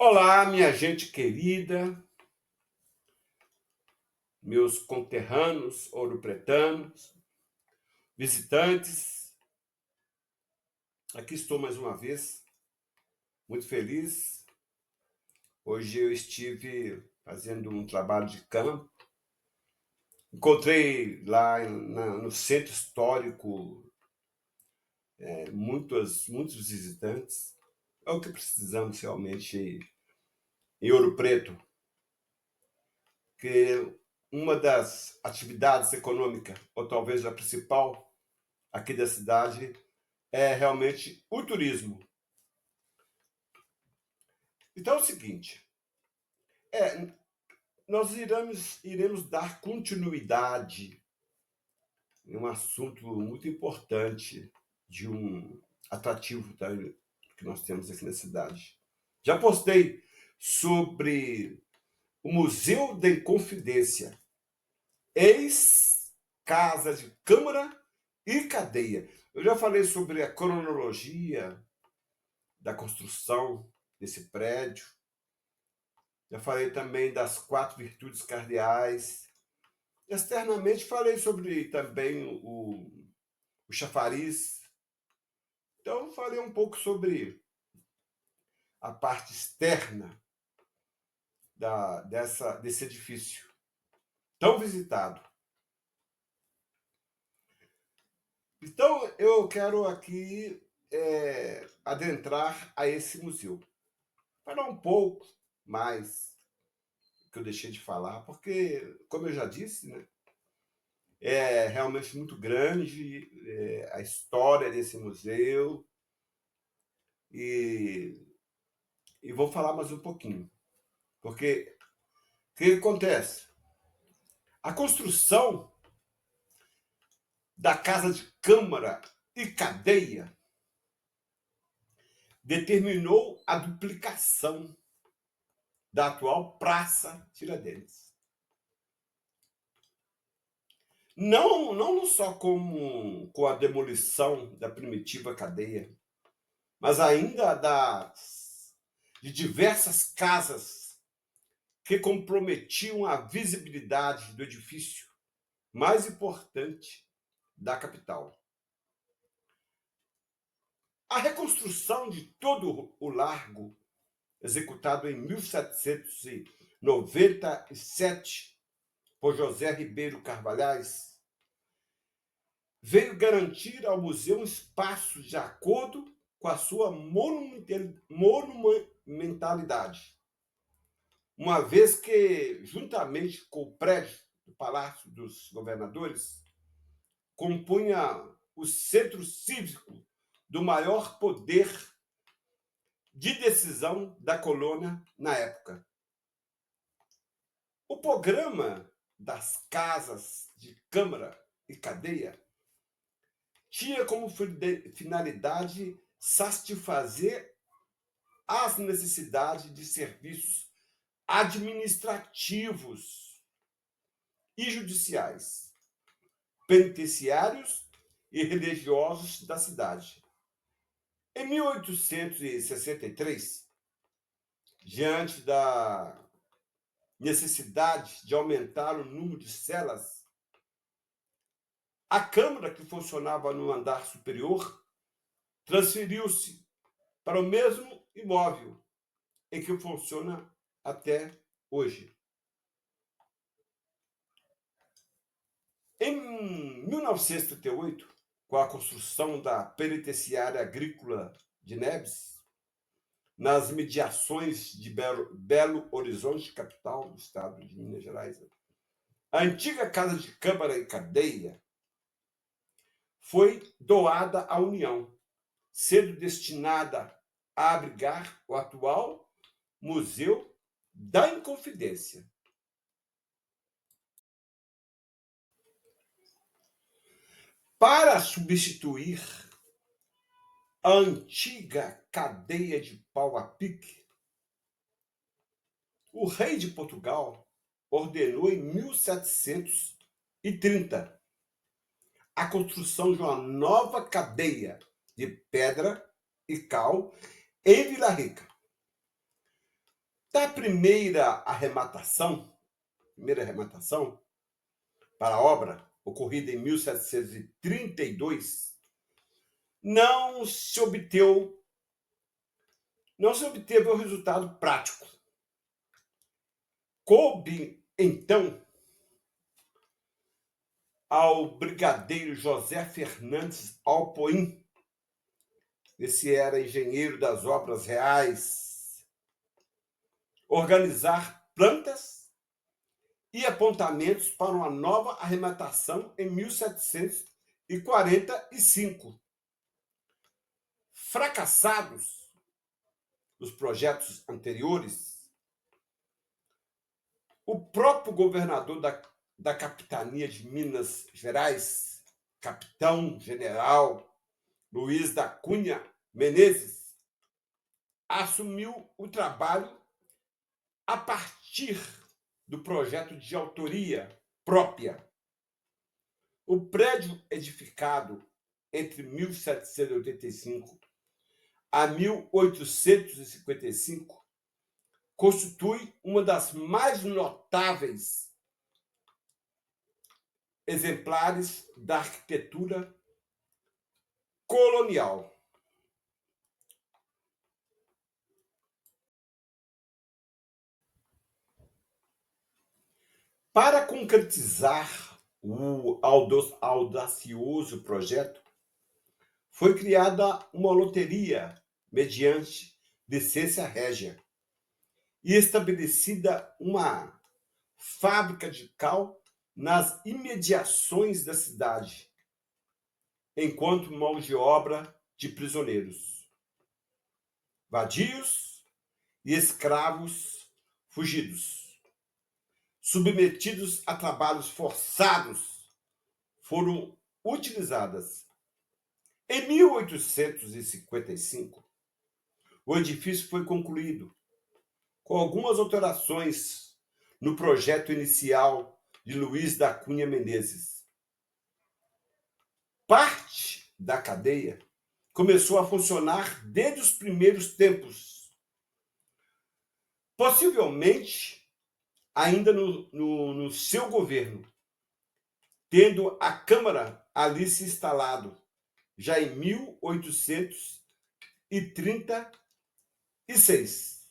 Olá, minha gente querida, meus conterrâneos ouropretanos, visitantes. Aqui estou mais uma vez, muito feliz. Hoje eu estive fazendo um trabalho de campo. Encontrei lá no centro histórico muitos visitantes. É o que precisamos realmente em Ouro Preto, que uma das atividades econômicas, ou talvez a principal aqui da cidade, é realmente o turismo. Então é o seguinte, é, nós iremos dar continuidade em um assunto muito importante de um atrativo que nós temos aqui na cidade. Já postei sobre o Museu da Inconfidência, ex-casa de Câmara e cadeia. Eu já falei sobre a cronologia da construção desse prédio. Já falei também das 4 virtudes cardeais. Externamente falei sobre também o chafariz. Então falei um pouco sobre a parte externa desse edifício tão visitado. Então eu quero aqui adentrar a esse museu. Falar um pouco mais que eu deixei de falar, porque, como eu já disse, né, é realmente muito grande a história desse museu e, e vou falar mais um pouquinho. Porque o que acontece? A construção da Casa de Câmara e Cadeia determinou a duplicação da atual Praça Tiradentes. Não só com a demolição da primitiva cadeia, mas ainda de diversas casas que comprometiam a visibilidade do edifício mais importante da capital. A reconstrução de todo o largo, executado em 1797 por José Ribeiro Carvalhais, veio garantir ao museu um espaço de acordo com a sua monumentalidade, uma vez que, juntamente com o prédio do Palácio dos Governadores, compunha o centro cívico do maior poder de decisão da colônia na época. O programa das casas de Câmara e Cadeia tinha como finalidade satisfazer as necessidades de serviços administrativos e judiciais, penitenciários e religiosos da cidade. Em 1863, diante da necessidade de aumentar o número de celas, a Câmara, que funcionava no andar superior, transferiu-se para o mesmo imóvel em que funciona até hoje. Em 1938, com a construção da penitenciária agrícola de Neves, nas mediações de Belo Horizonte, capital do estado de Minas Gerais, a antiga Casa de Câmara e Cadeia foi doada à União, sendo destinada a abrigar o atual Museu da Inconfidência. Para substituir a antiga cadeia de pau a pique, o rei de Portugal ordenou em 1730 a construção de uma nova cadeia de pedra e cal em Vila Rica, Esta primeira arrematação para a obra, ocorrida em 1732, não se obteve o resultado prático. Coube, então, ao brigadeiro José Fernandes Alpoim, esse era engenheiro das obras reais, organizar plantas e apontamentos para uma nova arrematação em 1745. Fracassados os projetos anteriores, o próprio governador da capitania de Minas Gerais, capitão-general Luiz da Cunha Menezes, assumiu o trabalho a partir do projeto de autoria própria. O prédio edificado entre 1785 a 1855 constitui uma das mais notáveis exemplares da arquitetura colonial. Para concretizar o audacioso projeto, foi criada uma loteria mediante licença régia e estabelecida uma fábrica de cal nas imediações da cidade, enquanto mão de obra de prisioneiros, vadios e escravos fugidos, submetidos a trabalhos forçados, foram utilizadas. Em 1855, o edifício foi concluído, com algumas alterações no projeto inicial de Luiz da Cunha Menezes. Parte da cadeia começou a funcionar desde os primeiros tempos, possivelmente ainda no seu governo, tendo a Câmara ali se instalado, já em 1836.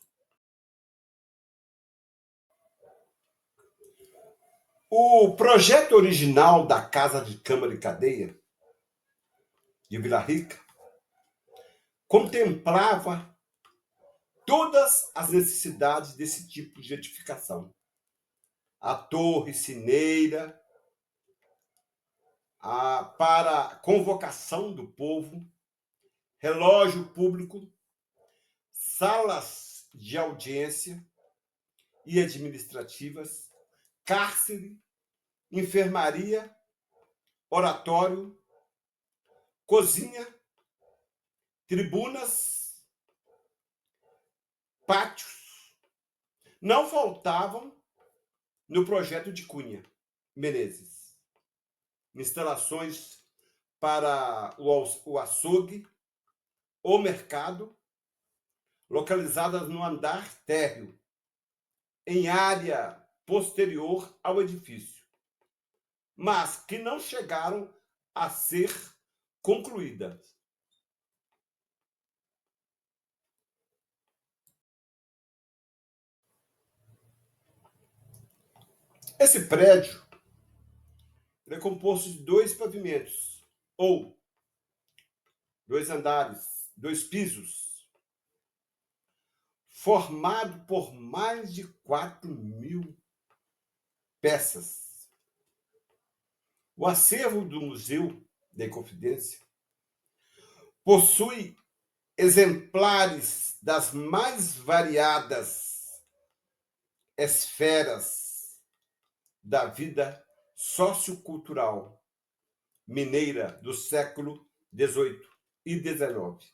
O projeto original da Casa de Câmara e Cadeia de Vila Rica contemplava todas as necessidades desse tipo de edificação. A torre sineira, para convocação do povo, relógio público, salas de audiência e administrativas, cárcere, enfermaria, oratório, cozinha, tribunas, pátios, não faltavam no projeto de Cunha Menezes. Instalações para o açougue, o mercado, localizadas no andar térreo, em área posterior ao edifício, mas que não chegaram a ser concluídas. Esse prédio é composto de 2 pavimentos, ou 2 andares, 2 pisos, formado por mais de 4.000 peças. O acervo do Museu da Inconfidência possui exemplares das mais variadas esferas da vida sociocultural mineira do século XVIII e XIX.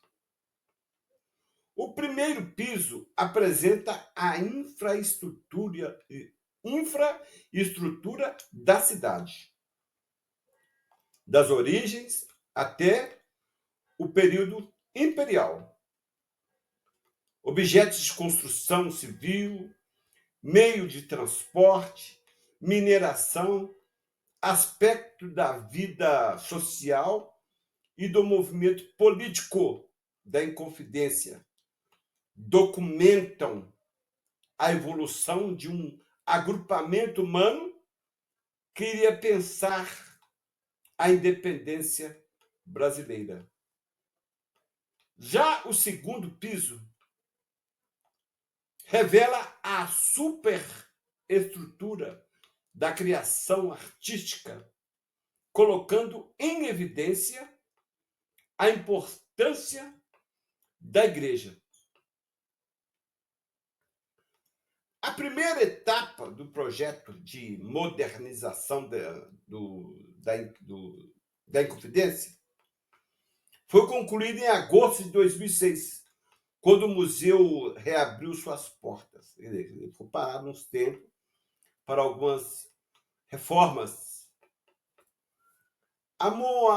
O primeiro piso apresenta a infraestrutura da cidade, das origens até o período imperial. objetos de construção civil, meio de transporte, mineração, aspecto da vida social e do movimento político da Inconfidência. Documentam a evolução de um agrupamento humano que iria pensar a independência brasileira. Já o segundo piso revela a superestrutura da criação artística, colocando em evidência a importância da igreja. A primeira etapa do projeto de modernização da Inconfidência foi concluída em agosto de 2006, quando o museu reabriu suas portas. Ele foi parado uns tempos para algumas reformas. A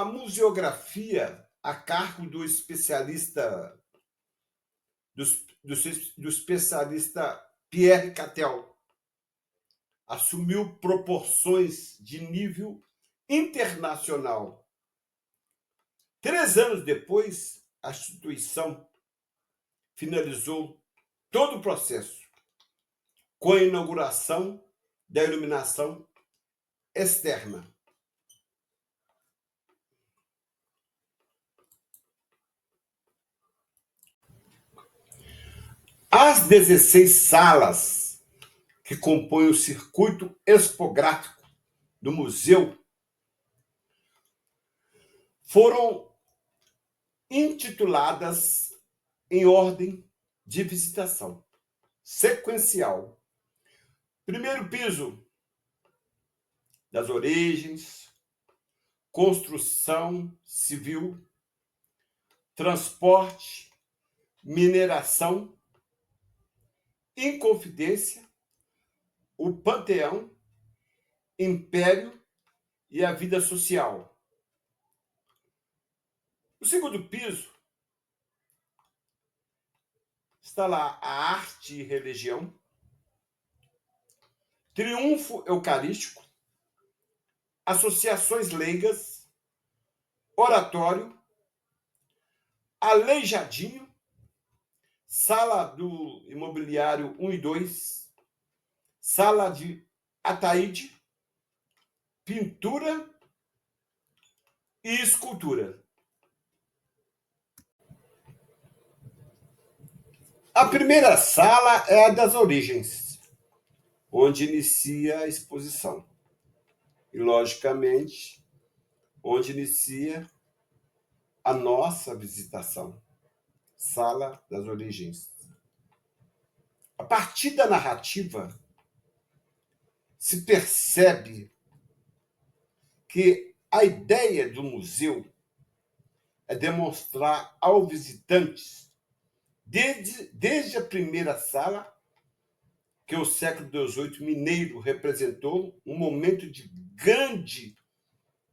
museografia a cargo do especialista Pierre Catel assumiu proporções de nível internacional. 3 anos depois, a instituição finalizou todo o processo com a inauguração da iluminação externa. As 16 salas que compõem o circuito expográfico do museu foram intituladas em ordem de visitação, sequencial. Primeiro piso, das origens, construção civil, transporte, mineração, Inconfidência, o Panteão, Império e a vida social. No segundo piso está lá a arte e religião, triunfo eucarístico, associações leigas, oratório, aleijadinho, sala do imobiliário 1 e 2, sala de Ataíde, pintura e escultura. A primeira sala é a das origens, onde inicia a exposição. E, logicamente, onde inicia a nossa visitação. Sala das origens. A partir da narrativa, se percebe que a ideia do museu é demonstrar aos visitantes, desde a primeira sala, que o século XVIII mineiro representou um momento de grande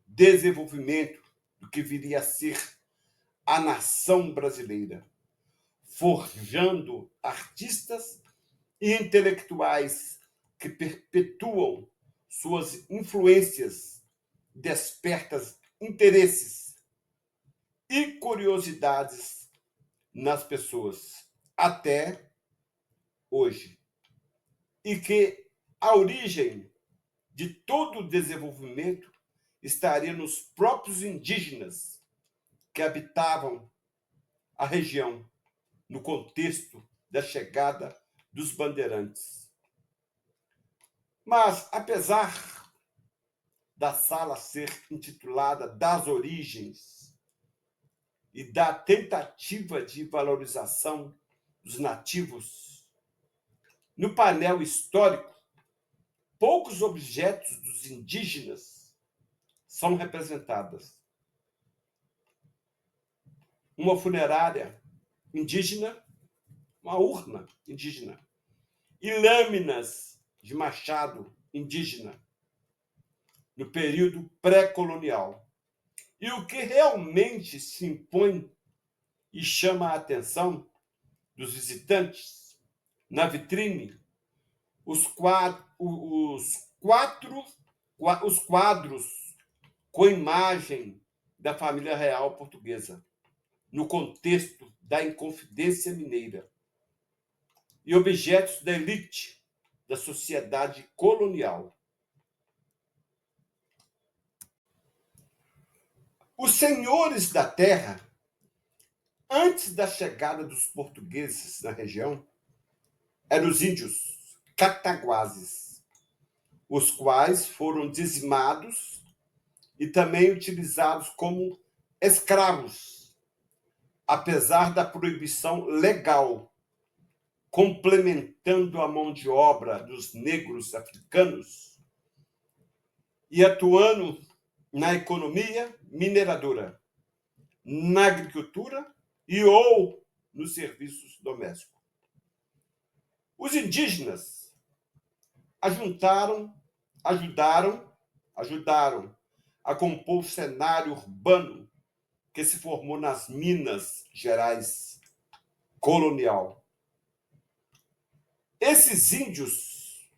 desenvolvimento do que viria a ser a nação brasileira, forjando artistas e intelectuais que perpetuam suas influências, despertas interesses e curiosidades nas pessoas até hoje. E que a origem de todo o desenvolvimento estaria nos próprios indígenas que habitavam a região no contexto da chegada dos bandeirantes. Mas, apesar da sala ser intitulada Das Origens e da tentativa de valorização dos nativos, no painel histórico, poucos objetos dos indígenas são representados. Uma funerária indígena, uma urna indígena, e lâminas de machado indígena no período pré-colonial. E o que realmente se impõe e chama a atenção dos visitantes, na vitrine, os quadros com imagem da família real portuguesa, no contexto da Inconfidência Mineira, e objetos da elite da sociedade colonial. Os senhores da terra, antes da chegada dos portugueses na região, eram os índios cataguases, os quais foram dizimados e também utilizados como escravos, apesar da proibição legal, complementando a mão de obra dos negros africanos e atuando na economia mineradora, na agricultura e ou nos serviços domésticos. Os indígenas ajudaram a compor o cenário urbano que se formou nas Minas Gerais colonial. Esses índios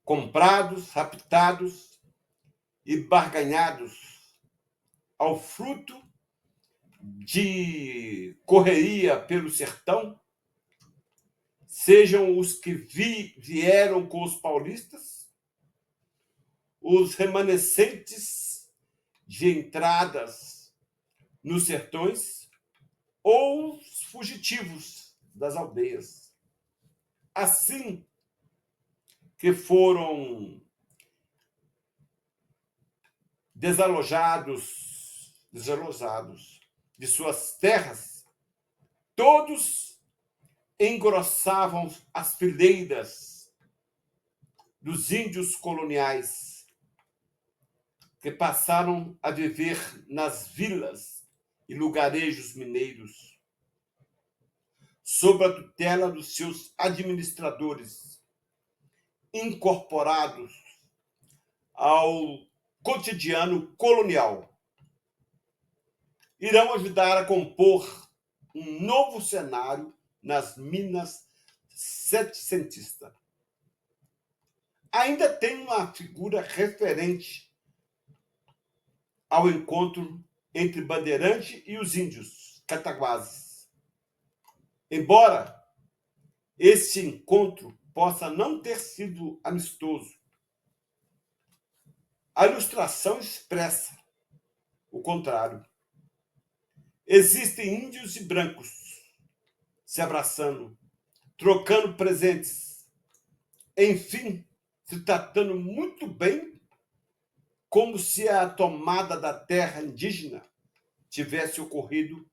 comprados, raptados e barganhados ao fruto de correria pelo sertão, sejam os que vieram com os paulistas, os remanescentes de entradas nos sertões ou os fugitivos das aldeias. Assim que foram desalojados de suas terras, todos engrossavam as fileiras dos índios coloniais que passaram a viver nas vilas e lugarejos mineiros, sob a tutela dos seus administradores, incorporados ao cotidiano colonial. Irão ajudar a compor um novo cenário nas Minas setecentistas. Ainda tem uma figura referente ao encontro entre Bandeirante e os índios cataguases. Embora esse encontro possa não ter sido amistoso, a ilustração expressa o contrário. Existem índios e brancos se abraçando, trocando presentes, enfim, se tratando muito bem, como se a tomada da terra indígena tivesse ocorrido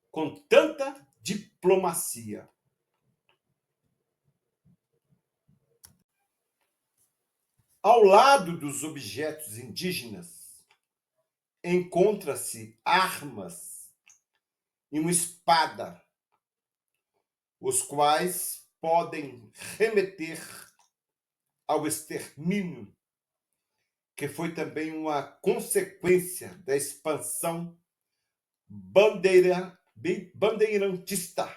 com tanta diplomacia. Ao lado dos objetos indígenas, encontra-se armas e uma espada, os quais podem remeter ao extermínio, que foi também uma consequência da expansão bandeirantista.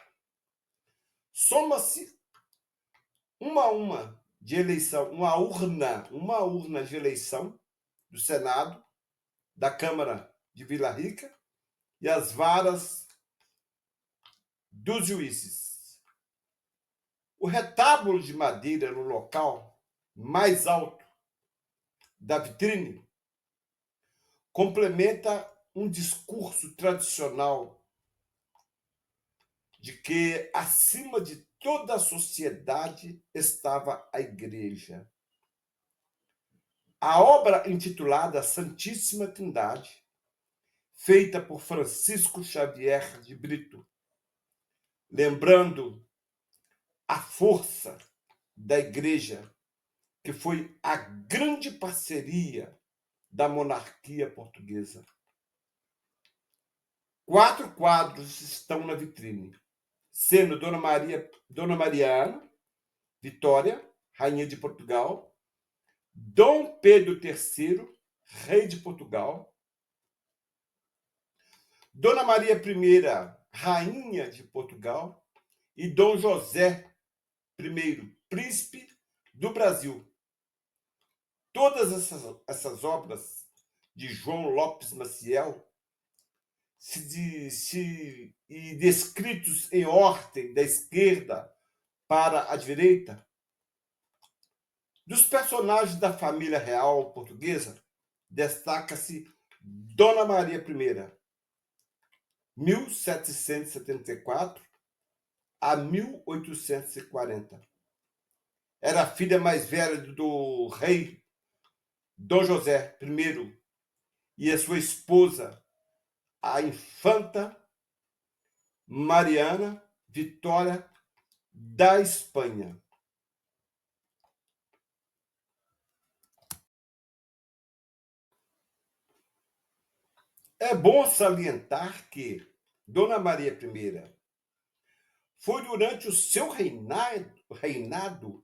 Soma-se uma urna de eleição do Senado, da Câmara de Vila Rica e as varas dos juízes. O retábulo de madeira no local mais alto da vitrine complementa um discurso tradicional de que acima de toda a sociedade estava a Igreja. A obra intitulada Santíssima Trindade, feita por Francisco Xavier de Brito, lembrando a força da Igreja, que foi a grande parceria da monarquia portuguesa. 4 quadros estão na vitrine, sendo Dona Mariana Vitória, Rainha de Portugal, Dom Pedro III, Rei de Portugal, Dona Maria I, rainha de Portugal, e Dom José I, príncipe do Brasil. Todas essas obras de João Lopes Maciel e descritos em ordem da esquerda para a direita, dos personagens da família real portuguesa, destaca-se Dona Maria I, 1774 a 1840. Era a filha mais velha do rei Dom José I e a sua esposa, a infanta Mariana Vitória da Espanha. É bom salientar que Dona Maria I foi durante o seu reinado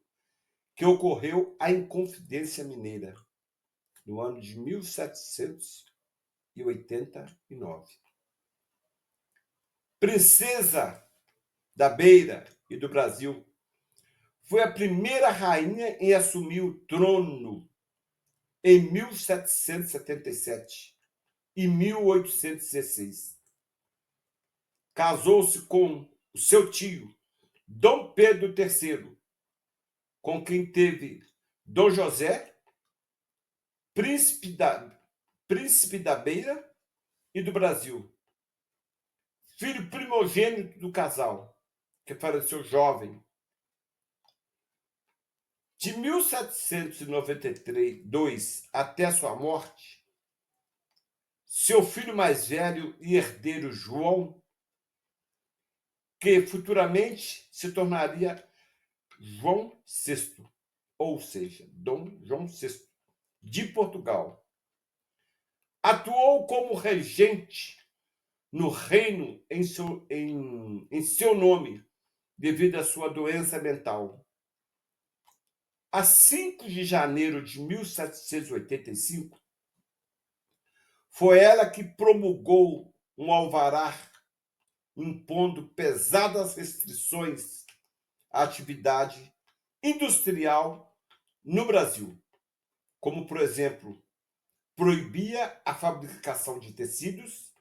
que ocorreu a Inconfidência Mineira, no ano de 1789. Princesa da Beira e do Brasil, foi a primeira rainha em assumir o trono em 1777 e 1816. Casou-se com o seu tio, Dom Pedro III, com quem teve Dom José, príncipe da Beira e do Brasil, filho primogênito do casal, que faleceu jovem. De 1792 até sua morte, seu filho mais velho e herdeiro João, que futuramente se tornaria João VI, ou seja, Dom João VI, de Portugal, atuou como regente no reino em seu nome, devido à sua doença mental. A 5 de janeiro de 1785, foi ela que promulgou um alvará impondo pesadas restrições à atividade industrial no Brasil, como, por exemplo, proibia a fabricação de tecidos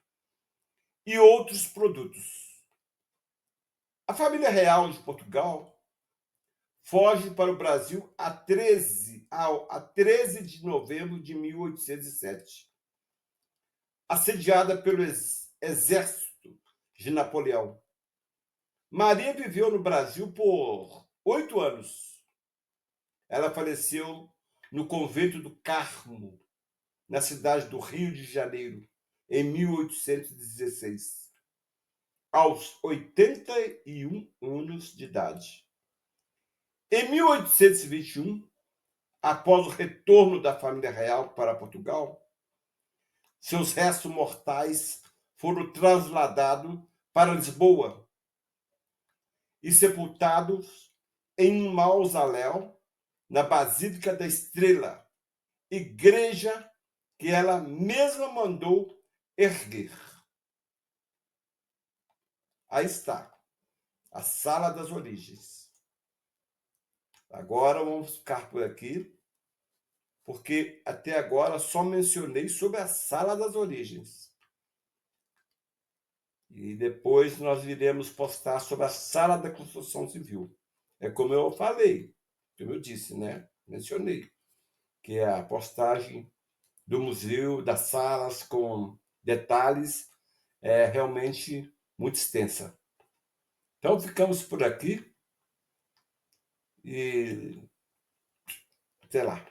e outros produtos. A família real de Portugal foge para o Brasil a 13 de novembro de 1807, assediada pelo exército de Napoleão. Maria viveu no Brasil por 8 anos. Ela faleceu no convento do Carmo, na cidade do Rio de Janeiro, em 1816, aos 81 anos de idade. Em 1821, após o retorno da família real para Portugal, seus restos mortais foram trasladados para Lisboa e sepultados em um mausoléu na Basílica da Estrela, igreja que ela mesma mandou erguer. Aí está, a Sala das Origens. Agora vamos ficar por aqui, porque até agora só mencionei sobre a Sala das Origens. E depois nós iremos postar sobre a Sala da Construção Civil. É como eu falei, como eu disse, né? Mencionei, que é a postagem do museu, das salas com detalhes, é realmente muito extensa. Então ficamos por aqui e até lá.